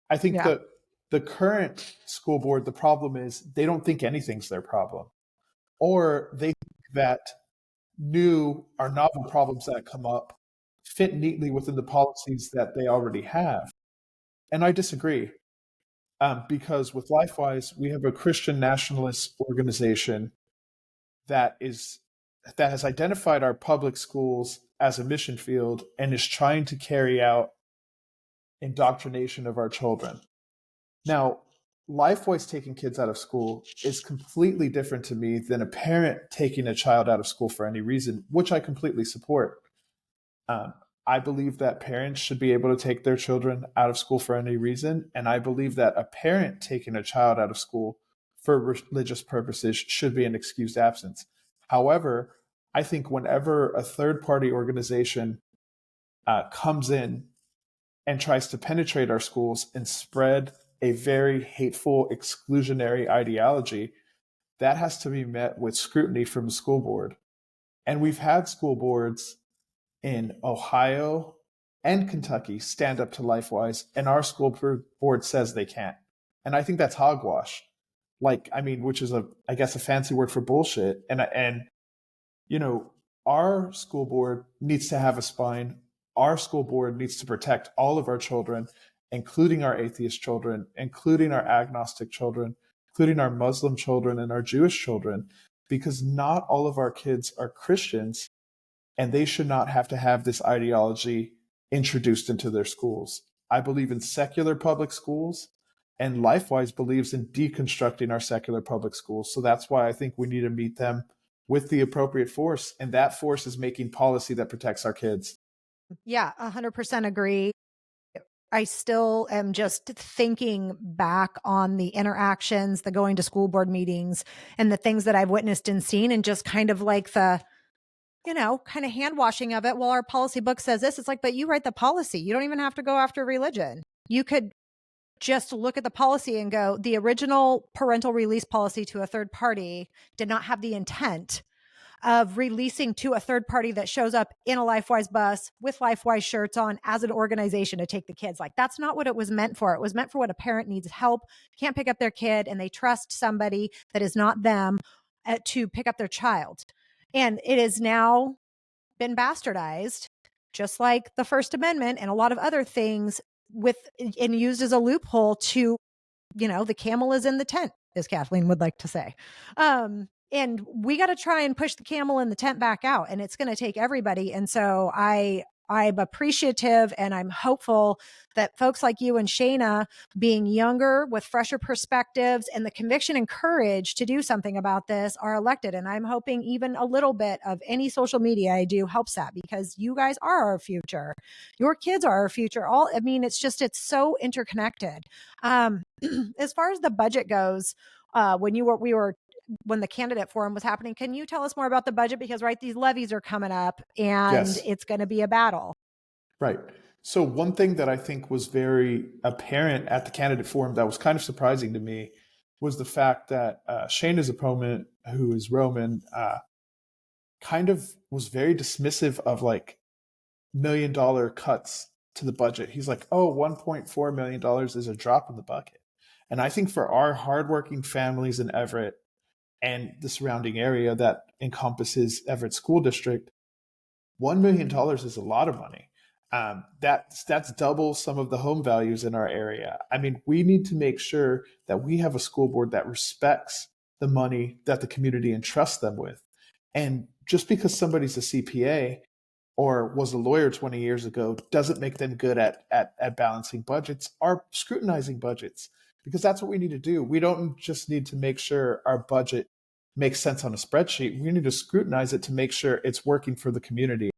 I think Yeah. that the current school board, the problem is they don't think anything's their problem, or they think that new or novel problems that come up fit neatly within the policies that they already have. And I disagree, because with LifeWise, we have a Christian nationalist organization that is that has identified our public schools as a mission field and is trying to carry out indoctrination of our children. Now, LifeWise taking kids out of school is completely different to me than a parent taking a child out of school for any reason, which I completely support. Um, I believe that parents should be able to take their children out of school for any reason. And I believe that a parent taking a child out of school for religious purposes should be an excused absence. However, I think whenever a third party organization comes in and tries to penetrate our schools and spread a very hateful, exclusionary ideology, that has to be met with scrutiny from the school board. And we've had school boards in Ohio and Kentucky stand up to LifeWise, and our school board says they can't. And I think that's hogwash. Like, I mean, which is I guess, a fancy word for bullshit. And you know, our school board needs to have a spine. Our school board needs to protect all of our children, including our atheist children, including our agnostic children, including our Muslim children and our Jewish children, because not all of our kids are Christians, and they should not have to have this ideology introduced into their schools. I believe in secular public schools, and LifeWise believes in deconstructing our secular public schools. So that's why I think we need to meet them with the appropriate force, and that force is making policy that protects our kids. Yeah, 100% agree. I still am just thinking back on the interactions, the going to school board meetings, and the things that I've witnessed and seen, and just kind of like the, kind of hand washing of it. Well, our policy book says this. It's like, but you write the policy. You don't even have to go after religion. You could just look at the policy and go, the original parental release policy to a third party did not have the intent of releasing to a third party that shows up in a LifeWise bus with LifeWise shirts on as an organization to take the kids. Like, that's not what it was meant for. It was meant for when a parent needs help, can't pick up their kid, and they trust somebody that is not them to pick up their child. And it has now been bastardized, just like the First Amendment and a lot of other things, with and used as a loophole to, the camel is in the tent, as Kathleen would like to say. And we got to try and push the camel in the tent back out, and it's going to take everybody. And so I'm appreciative and I'm hopeful that folks like you and Shayna, being younger with fresher perspectives and the conviction and courage to do something about this, are elected. And I'm hoping even a little bit of any social media I do helps that, because you guys are our future. Your kids are our future. It's so interconnected. As far as the budget goes, when the candidate forum was happening, can you tell us more about the budget? Because, right, these levies are coming up and Yes. it's going to be a battle. Right. So one thing that I think was very apparent at the candidate forum that was kind of surprising to me was the fact that Shayna's opponent, who is Roman, kind of was very dismissive of like $1 million cuts to the budget. He's like, oh, $1.4 million is a drop in the bucket. And I think for our hardworking families in Everett and the surrounding area that encompasses Everett School District, $1 million is a lot of money. That's double some of the home values in our area. I mean, we need to make sure that we have a school board that respects the money that the community entrusts them with. And just because somebody's a CPA or was a lawyer 20 years ago doesn't make them good at balancing budgets or scrutinizing budgets, because that's what we need to do. We don't just need to make sure our budget makes sense on a spreadsheet. We need to scrutinize it to make sure it's working for the community.